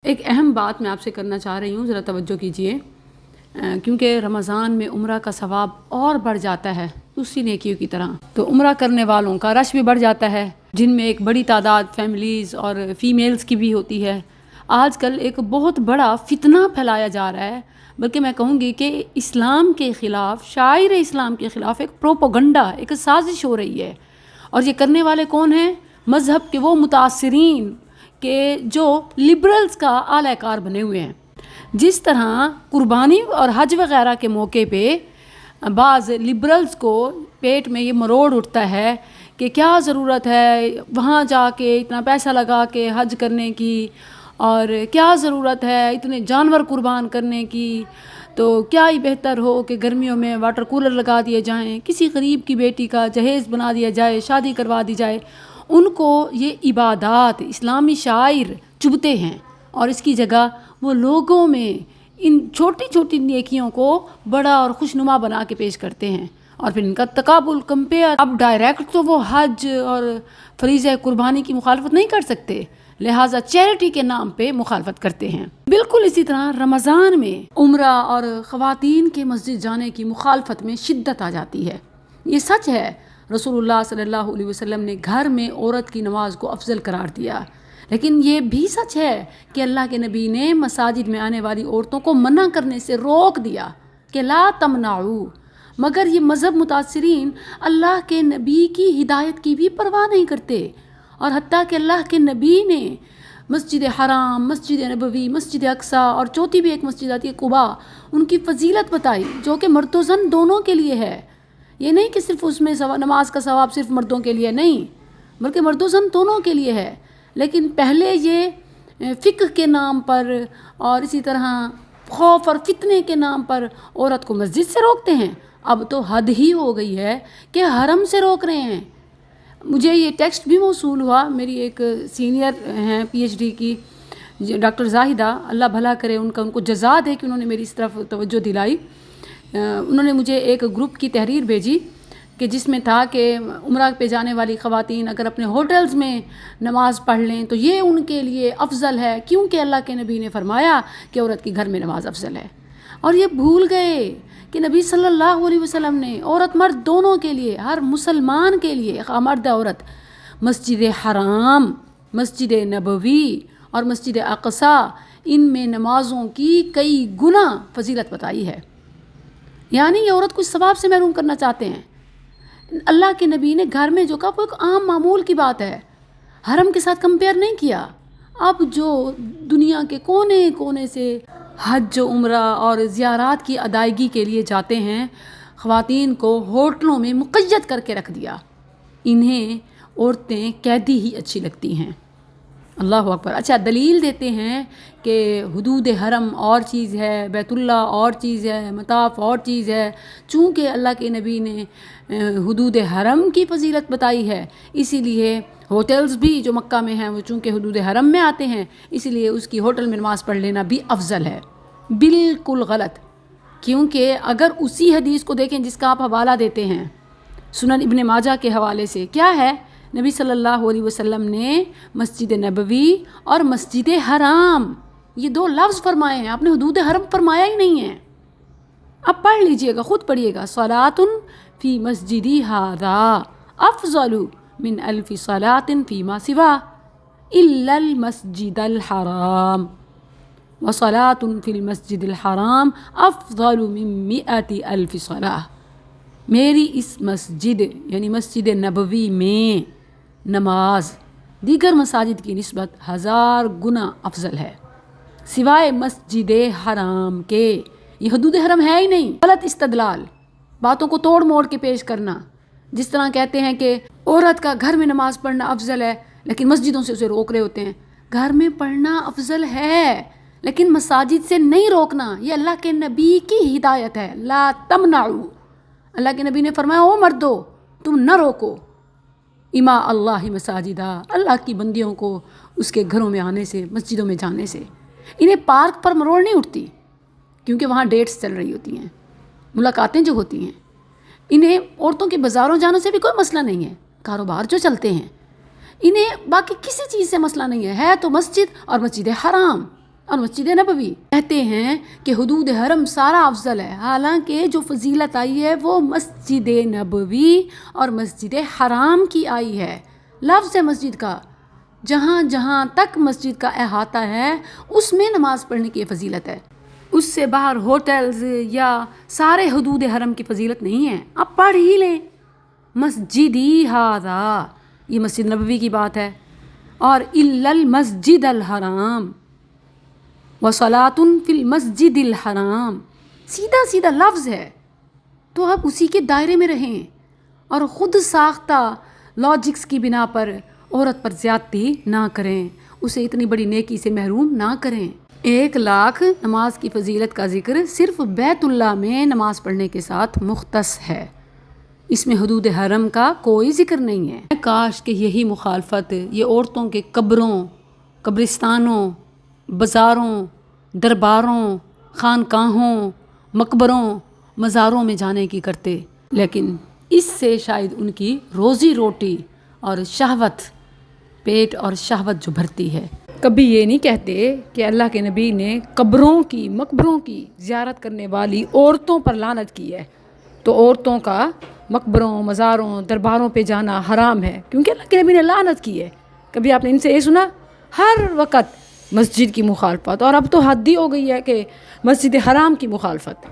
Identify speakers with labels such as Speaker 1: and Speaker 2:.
Speaker 1: ایک اہم بات میں آپ سے کرنا چاہ رہی ہوں، ذرا توجہ کیجیے، کیونکہ رمضان میں عمرہ کا ثواب اور بڑھ جاتا ہے دوسری نیکیوں کی طرح، تو عمرہ کرنے والوں کا رش بھی بڑھ جاتا ہے، جن میں ایک بڑی تعداد فیملیز اور فیمیلز کی بھی ہوتی ہے۔ آج کل ایک بہت بڑا فتنہ پھیلایا جا رہا ہے، بلکہ میں کہوں گی کہ اسلام کے خلاف، شاعر اسلام کے خلاف ایک پروپیگنڈا، ایک سازش ہو رہی ہے۔ اور یہ کرنے والے کون ہیں؟ مذہب کے وہ متاثرین کہ جو لبرلز کا اعلی کار بنے ہوئے ہیں۔ جس طرح قربانی اور حج وغیرہ کے موقع پہ بعض لبرلز کو پیٹ میں یہ مروڑ اٹھتا ہے کہ کیا ضرورت ہے وہاں جا کے اتنا پیسہ لگا کے حج کرنے کی، اور کیا ضرورت ہے اتنے جانور قربان کرنے کی، تو کیا ہی بہتر ہو کہ گرمیوں میں واٹر کولر لگا دیے جائیں، کسی غریب کی بیٹی کا جہیز بنا دیا جائے، شادی کروا دی جائے۔ ان کو یہ عبادات، اسلامی شعائر چبھتے ہیں، اور اس کی جگہ وہ لوگوں میں ان چھوٹی چھوٹی نیکیوں کو بڑا اور خوشنما بنا کے پیش کرتے ہیں، اور پھر ان کا تقابل، کمپیئر۔ اب ڈائریکٹ تو وہ حج اور فریضہ قربانی کی مخالفت نہیں کر سکتے، لہٰذا چیریٹی کے نام پہ مخالفت کرتے ہیں۔ بالکل اسی طرح رمضان میں عمرہ اور خواتین کے مسجد جانے کی مخالفت میں شدت آ جاتی ہے۔ یہ سچ ہے، رسول اللہ صلی اللہ علیہ وسلم نے گھر میں عورت کی نماز کو افضل قرار دیا، لیکن یہ بھی سچ ہے کہ اللہ کے نبی نے مساجد میں آنے والی عورتوں کو منع کرنے سے روک دیا کہ لا تمنعوا، مگر یہ مذہب متاثرین اللہ کے نبی کی ہدایت کی بھی پرواہ نہیں کرتے، اور حتیٰ کہ اللہ کے نبی نے مسجد حرام، مسجد نبوی، مسجد اقصیٰ، اور چوتھی بھی ایک مسجد آتی ہے قباء، ان کی فضیلت بتائی جو کہ مرد و زن دونوں کے لیے ہے۔ یہ نہیں کہ صرف اس میں نماز کا ثواب صرف مردوں کے لیے نہیں، بلکہ مرد و زن دونوں کے لیے ہے۔ لیکن پہلے یہ فقہ کے نام پر اور اسی طرح خوف اور فتنے کے نام پر عورت کو مسجد سے روکتے ہیں، اب تو حد ہی ہو گئی ہے کہ حرم سے روک رہے ہیں۔ مجھے یہ ٹیکسٹ بھی موصول ہوا، میری ایک سینئر ہیں پی ایچ ڈی کی ڈاکٹر زاہدہ، اللہ بھلا کرے ان کو جزا دے کہ انہوں نے میری اس طرف توجہ دلائی۔ انہوں نے مجھے ایک گروپ کی تحریر بھیجی کہ جس میں تھا کہ عمرہ پہ جانے والی خواتین اگر اپنے ہوٹلز میں نماز پڑھ لیں تو یہ ان کے لیے افضل ہے، کیونکہ اللہ کے نبی نے فرمایا کہ عورت کی گھر میں نماز افضل ہے۔ اور یہ بھول گئے کہ نبی صلی اللہ علیہ وسلم نے عورت مرد دونوں کے لیے، ہر مسلمان کے لیے، مرد عورت، مسجد حرام، مسجد نبوی اور مسجد اقصیٰ، ان میں نمازوں کی کئی گنا فضیلت بتائی ہے۔ یعنی یہ عورت کچھ ثواب سے محروم کرنا چاہتے ہیں۔ اللہ کے نبی نے گھر میں جو کہا وہ ایک عام معمول کی بات ہے، حرم کے ساتھ کمپیئر نہیں کیا۔ اب جو دنیا کے کونے کونے سے حج و عمرہ اور زیارات کی ادائیگی کے لیے جاتے ہیں، خواتین کو ہوٹلوں میں مقید کر کے رکھ دیا۔ انہیں عورتیں قیدی ہی اچھی لگتی ہیں۔ اللہ اکبر۔ اچھا، دلیل دیتے ہیں کہ حدود حرم اور چیز ہے، بیت اللہ اور چیز ہے، مطاف اور چیز ہے۔ چونکہ اللہ کے نبی نے حدود حرم کی فضیلت بتائی ہے، اسی لیے ہوٹلز بھی جو مکہ میں ہیں وہ چونکہ حدود حرم میں آتے ہیں، اسی لیے اس کی ہوٹل میں نماز پڑھ لینا بھی افضل ہے۔ بالکل غلط، کیونکہ اگر اسی حدیث کو دیکھیں جس کا آپ حوالہ دیتے ہیں سنن ابن ماجہ کے حوالے سے، کیا ہے؟ نبی صلی اللہ علیہ وسلم نے مسجد نبوی اور مسجد حرام یہ دو لفظ فرمائے ہیں، آپ نے حدود حرم فرمایا ہی نہیں ہے۔ اب پڑھ لیجئے گا، خود پڑھیے گا، صلاۃ فی مسجدی ھذا افضل من الف صلاۃ فیما سوا الا المسجد الحرام وصلاۃ فی المسجد الحرام افضل من 100 الف صلاۃ۔ میری اس مسجد یعنی مسجد نبوی میں نماز دیگر مساجد کی نسبت 1000 گنا افضل ہے، سوائے مسجد حرام کے۔ یہ حدود حرم ہے ہی نہیں۔ غلط استدلال، باتوں کو توڑ موڑ کے پیش کرنا، جس طرح کہتے ہیں کہ عورت کا گھر میں نماز پڑھنا افضل ہے لیکن مسجدوں سے اسے روک رہے ہوتے ہیں۔ گھر میں پڑھنا افضل ہے لیکن مساجد سے نہیں روکنا، یہ اللہ کے نبی کی ہدایت ہے۔ لا تمنعوا، اللہ کے نبی نے فرمایا او مردو تم نہ روکو اما اللہ مساجدہ، اللہ کی بندیوں کو اس کے گھروں میں آنے سے، مسجدوں میں جانے سے۔ انہیں پارک پر مروڑ نہیں اٹھتی، کیونکہ وہاں ڈیٹس چل رہی ہوتی ہیں، ملاقاتیں جو ہوتی ہیں۔ انہیں عورتوں کے بازاروں جانے سے بھی کوئی مسئلہ نہیں ہے، کاروبار جو چلتے ہیں۔ انہیں باقی کسی چیز سے مسئلہ نہیں ہے تو مسجد اور مسجد حرام۔ اور مسجد نبوی کہتے ہیں کہ حدود حرم سارا افضل ہے، حالانکہ جو فضیلت آئی ہے وہ مسجد نبوی اور مسجد حرام کی آئی ہے۔ لفظ ہے مسجد کا، جہاں جہاں تک مسجد کا احاطہ ہے اس میں نماز پڑھنے کی فضیلت ہے، اس سے باہر ہوٹلز یا سارے حدود حرم کی فضیلت نہیں ہے۔ آپ پڑھ ہی لیں مسجدی ھذا، یہ مسجد نبوی کی بات ہے، اور الا المسجد الحرام وصلاۃ فی المسجد الحرام، سیدھا سیدھا لفظ ہے، تو آپ اسی کے دائرے میں رہیں اور خود ساختہ لاجکس کی بنا پر عورت پر زیادتی نہ کریں، اسے اتنی بڑی نیکی سے محروم نہ کریں۔ 1,00,000 نماز کی فضیلت کا ذکر صرف بیت اللہ میں نماز پڑھنے کے ساتھ مختص ہے، اس میں حدود حرم کا کوئی ذکر نہیں ہے۔ کاش کہ یہی مخالفت یہ عورتوں کے قبروں، قبرستانوں، بازاروں، درباروں، خانقاہوں، مقبروں، مزاروں میں جانے کی کرتے، لیکن اس سے شاید ان کی روزی روٹی اور شہوت، پیٹ اور شہوت جو بھرتی ہے۔ کبھی یہ نہیں کہتے کہ اللہ کے نبی نے قبروں کی، مقبروں کی زیارت کرنے والی عورتوں پر لعنت کی ہے، تو عورتوں کا مقبروں، مزاروں، درباروں پہ جانا حرام ہے کیونکہ اللہ کے نبی نے لعنت کی ہے۔ کبھی آپ نے ان سے یہ سنا؟ ہر وقت مسجد کی مخالفت، اور اب تو حد ہی ہو گئی ہے کہ مسجد حرام کی مخالفت۔